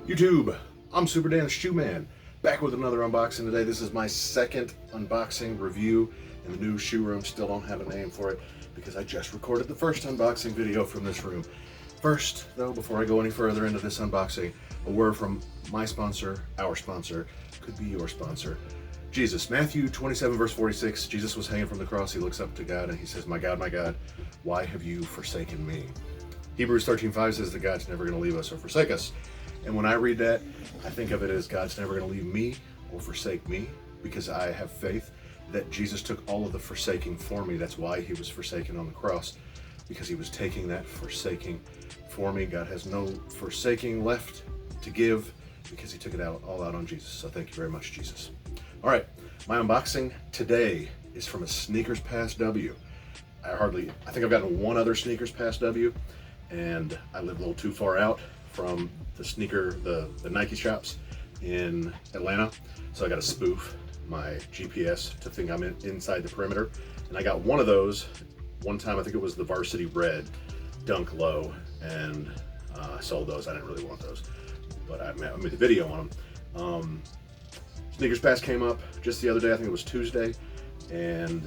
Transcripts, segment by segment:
YouTube, I'm Super Dan the Shoe Man, back with another unboxing today. This is my second unboxing review in the new shoe room. Still don't have a name for it because I just recorded the first unboxing video from this room. First, though, before I go any further into this unboxing, a word from my sponsor, our sponsor, could be your sponsor, Jesus. Matthew 27 verse 46, Jesus was hanging from the cross. He looks up to God and he says, my God, why have you forsaken me? Hebrews 13:5 says that God's never going to leave us or forsake us. And when I read that, I think of it as God's never going to leave me or forsake me, because I have faith that Jesus took all of the forsaking for me. That's why he was forsaken on the cross, because he was taking that forsaking for me. God has no forsaking left to give because he took it all out on Jesus. So thank you very much, Jesus. All right, my unboxing today is from a Snkrs Pass W. I think I've gotten one other Snkrs Pass W, and I live a little too far out from the Nike shops in Atlanta, so I got to spoof my GPS to think I'm inside the perimeter. And I got one of those one time. I think it was the Varsity Red Dunk Low, and I sold those. I didn't really want those, but I made the video on them. Snkrs Pass came up just the other day. I think it was Tuesday, and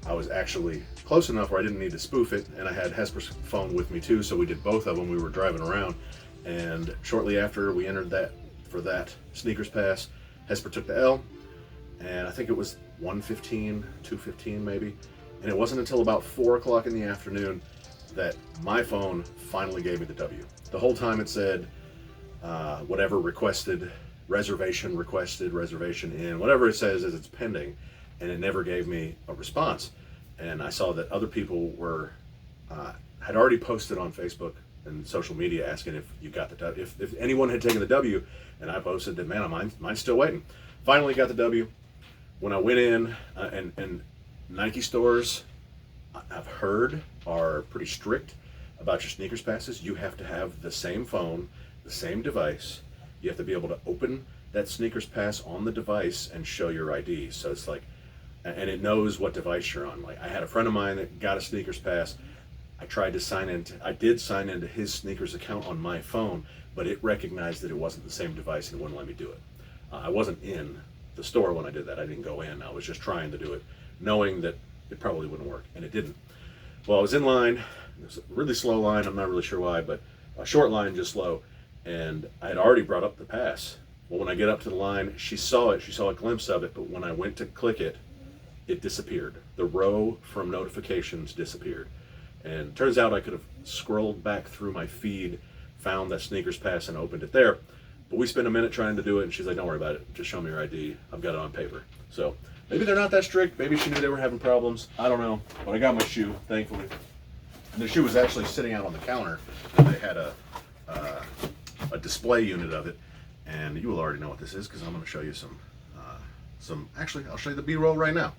I was actually close enough where I didn't need to spoof it, and I had Hesper's phone with me too, so we did both of them. We were driving around, and shortly after we entered for that Snkrs Pass, Hesper took the L, and I think it was 1:15, 2:15 maybe, and it wasn't until about 4 o'clock in the afternoon that my phone finally gave me the W. The whole time it said whatever requested, reservation in, whatever it says is it's pending, and it never gave me a response. And I saw that other people had already posted on Facebook and social media asking if you got the W, if anyone had taken the W, and I posted that, man, mine's still waiting. Finally got the W. When I went in, and Nike stores, I've heard, are pretty strict about your Snkrs passes. You have to have the same phone, the same device. You have to be able to open that Snkrs pass on the device and show your ID. So it's like, and it knows what device you're on. Like, I had a friend of mine that got a Snkrs pass. I did sign into his Snkrs account on my phone, but it recognized that it wasn't the same device and it wouldn't let me do it. I wasn't in the store when I did that. I didn't go in. I was just trying to do it, knowing that it probably wouldn't work, and it didn't. Well, I was in line. It was a really slow line. I'm not really sure why, but a short line, just slow. And I had already brought up the pass. Well, when I get up to the line, she saw it. She saw a glimpse of it, but when I went to click it, it disappeared. The row from notifications disappeared. And turns out I could have scrolled back through my feed, found that Snkrs Pass, and opened it there. But we spent a minute trying to do it, and she's like, don't worry about it. Just show me your ID. I've got it on paper. So maybe they're not that strict. Maybe she knew they were having problems. I don't know. But I got my shoe, thankfully. And the shoe was actually sitting out on the counter, and they had a display unit of it. And you will already know what this is, because I'm going to show you actually, I'll show you the B-roll right now.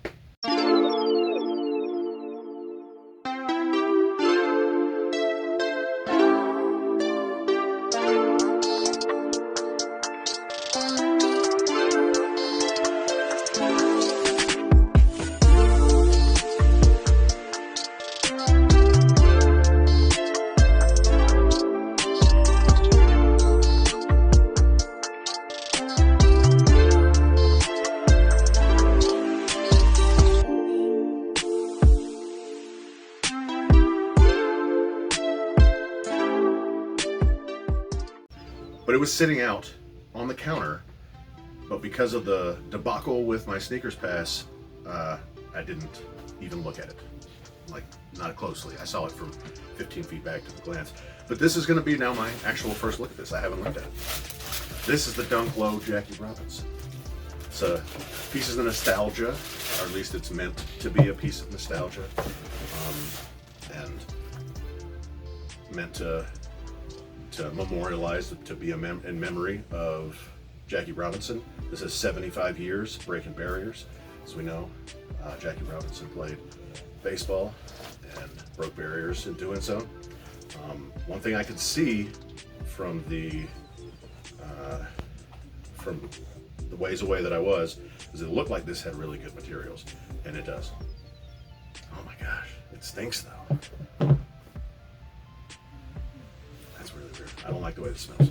But it was sitting out on the counter, but because of the debacle with my Snkrs Pass, I didn't even look at it, like, not closely. I saw it from 15 feet back to the glance. But this is going to be now my actual first look at this. I haven't looked at it. This is the Dunk Low Jackie Robinson. It's a piece of nostalgia, or at least it's meant to be a piece of nostalgia, and meant to memorialize, to be in memory of Jackie Robinson. This is 75 years breaking barriers. As we know, Jackie Robinson played baseball and broke barriers in doing so. One thing I could see from the ways away that I was is it looked like this had really good materials, and it does. Oh my gosh, it stinks though. That's really weird. I don't like the way it smells.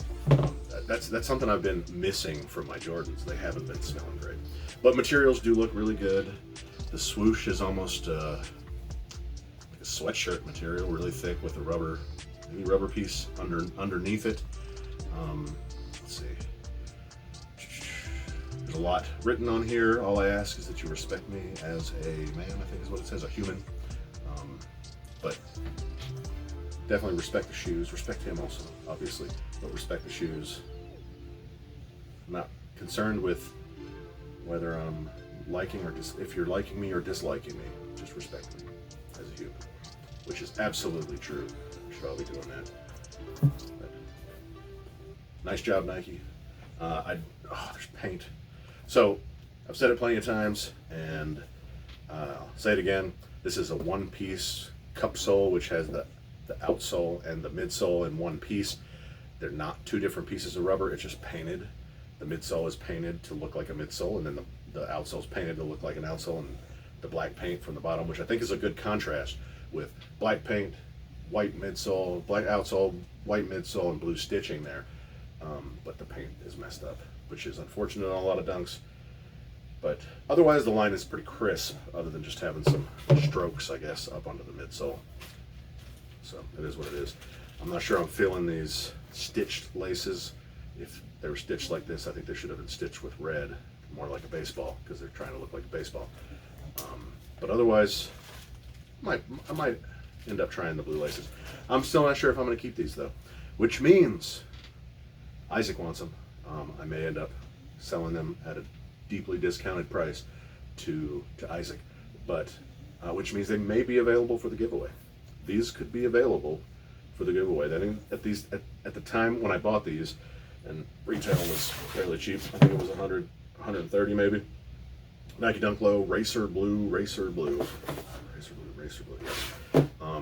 that's something I've been missing from my Jordans. They haven't been smelling great, but materials do look really good. The swoosh is almost like a sweatshirt material, really thick with a maybe rubber piece underneath it. Let's see. There's a lot written on here. All I ask is that you respect me as a man, I think is what it says, a human. But definitely respect the shoes. Respect him also, obviously, but respect the shoes. I'm not concerned with whether I'm liking or if you're liking me or disliking me. Just respect me as a human, which is absolutely true. Should all be doing that. But nice job, Nike. There's paint. So I've said it plenty of times, and I'll say it again. This is a one-piece cup sole, which has the outsole and the midsole in one piece. They're not two different pieces of rubber. It's just painted. The midsole is painted to look like a midsole, and then the outsole is painted to look like an outsole, and the black paint from the bottom, which I think is a good contrast with black paint, white midsole, black outsole, white midsole, and blue stitching there. But the paint is messed up, which is unfortunate on a lot of dunks. But otherwise, the line is pretty crisp, other than just having some strokes, I guess, up onto the midsole. So it is what it is. I'm not sure I'm feeling these stitched laces. If they were stitched like this, I think they should have been stitched with red, more like a baseball, because they're trying to look like a baseball. But otherwise, I might end up trying the blue laces. I'm still not sure if I'm going to keep these though, which means Isaac wants them. I may end up selling them at a deeply discounted price to Isaac, but which means they may be available for the giveaway. These could be available for the giveaway. At the time when I bought these, and retail was fairly cheap. I think it was 100, 130 maybe. Nike Dunk Low, Racer Blue. Yeah.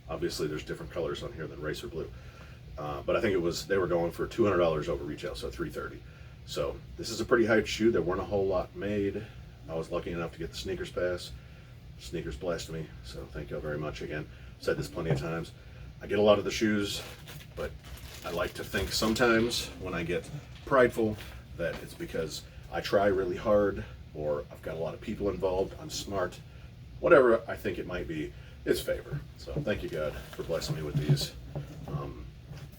Obviously, there's different colors on here than Racer Blue, but I think they were going for $200 over retail, so $330. So this is a pretty hyped shoe. There weren't a whole lot made. I was lucky enough to get the Snkrs pass. Snkrs blessed me, so thank you all very much again. I've said this plenty of times. I get a lot of the shoes, but I like to think sometimes when I get prideful that it's because I try really hard, or I've got a lot of people involved, I'm smart, whatever I think it might be, it's favor. So thank you, God, for blessing me with these.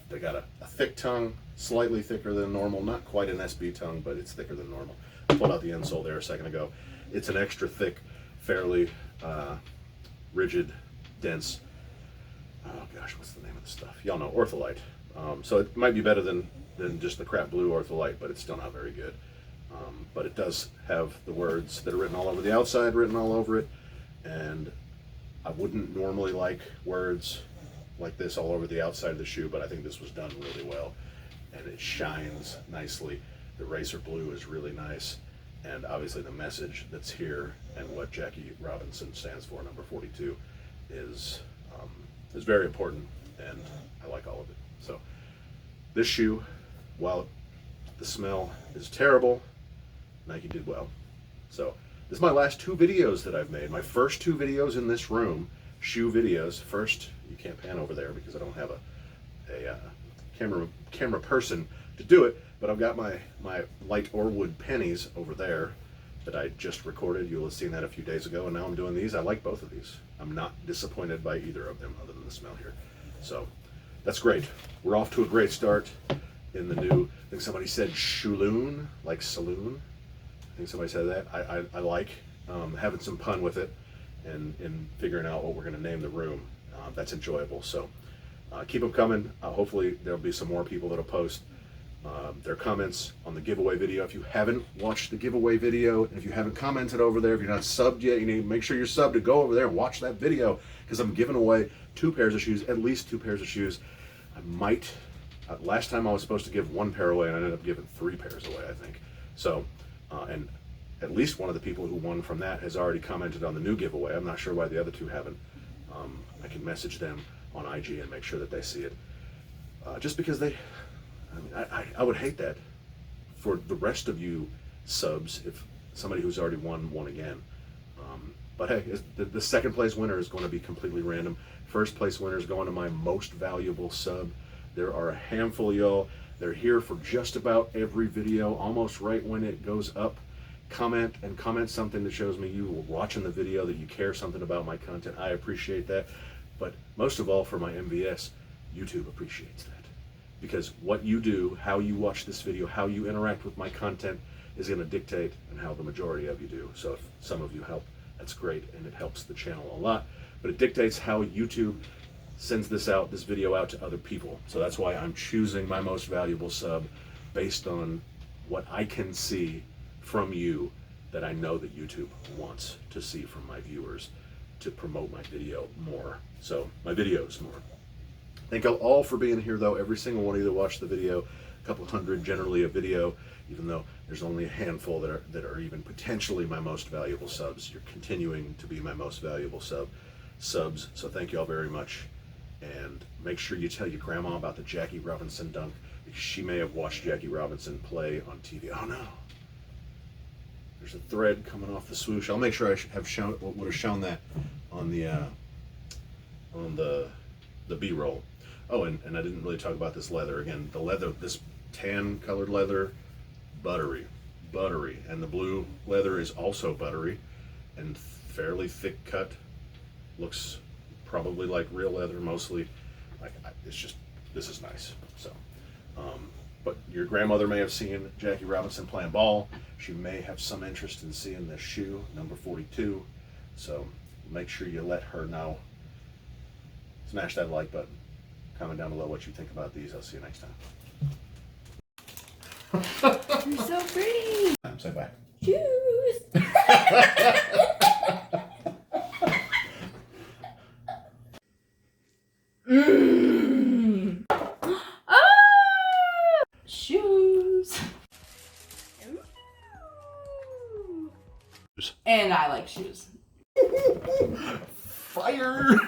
They got a thick tongue, slightly thicker than normal, not quite an SB tongue, but it's thicker than normal. I pulled out the insole there a second ago. It's an extra thick, fairly rigid, dense, oh gosh, what's the name of the stuff? Y'all know, Ortholite. So it might be better than just the crap blue Ortholite, but it's still not very good. But it does have the words that are written all over the outside, written all over it, and I wouldn't normally like words like this all over the outside of the shoe, but I think this was done really well, and it shines nicely. The Racer Blue is really nice, and obviously the message that's here and what Jackie Robinson stands for, number 42, is very important, and I like all of it. So this shoe, while the smell is terrible, Nike did well. So this is my last two videos that I've made. My first two videos in this room, shoe videos. First, you can't pan over there because I don't have a camera person to do it, but I've got my light or wood pennies over there that I just recorded. You'll have seen that a few days ago, and now I'm doing these. I like both of these. I'm not disappointed by either of them other than the smell here. So that's great. We're off to a great start in the new, I think somebody said shooloon, like saloon. I think somebody said that. I like having some fun with it and figuring out what we're going to name the room. That's enjoyable. So keep them coming. Hopefully there'll be some more people that'll post their comments on the giveaway video. If you haven't watched the giveaway video, and if you haven't commented over there, if you're not subbed yet, you need to make sure you're subbed to go over there and watch that video, because I'm giving away 2 pairs of shoes, at least 2 pairs of shoes. I might, last time I was supposed to give 1 pair away, and I ended up giving 3 pairs away, I think. So, and at least one of the people who won from that has already commented on the new giveaway. I'm not sure why the other 2 haven't. I can message them on IG and make sure that they see it. Just because I would hate that for the rest of you subs if somebody who's already won again. But hey, the second place winner is going to be completely random. First place winner is going to my most valuable sub. There are a handful of y'all. They're here for just about every video, almost right when it goes up. Comment something that shows me you were watching the video, that you care something about my content. I appreciate that. But most of all, for my MVS, YouTube appreciates that. Because what you do, how you watch this video, how you interact with my content is going to dictate on how the majority of you do. So if some of you help, that's great, and it helps the channel a lot. But it dictates how YouTube sends this video out to other people. So that's why I'm choosing my most valuable sub based on what I can see from you that I know that YouTube wants to see from my viewers to promote my video more. So my videos more. Thank you all for being here, though. Every single one of you that watched the video, a couple hundred generally a video, even though there's only a handful that are even potentially my most valuable subs. You're continuing to be my most valuable subs. So thank you all very much. And make sure you tell your grandma about the Jackie Robinson dunk, because she may have watched Jackie Robinson play on TV. Oh no, there's a thread coming off the swoosh. I'll make sure I would have shown that on the B-roll. Oh, and I didn't really talk about this leather. Again, the leather, this tan colored leather, buttery, and the blue leather is also buttery and fairly thick cut. Looks probably like real leather, mostly. It's just, this is nice. So, but your grandmother may have seen Jackie Robinson playing ball. She may have some interest in seeing this shoe, number 42. So make sure you let her know. Smash that like button. Comment down below what you think about these. I'll see you next time. You're so pretty. Say bye. Choose. Shoes. And I like shoes. Fire!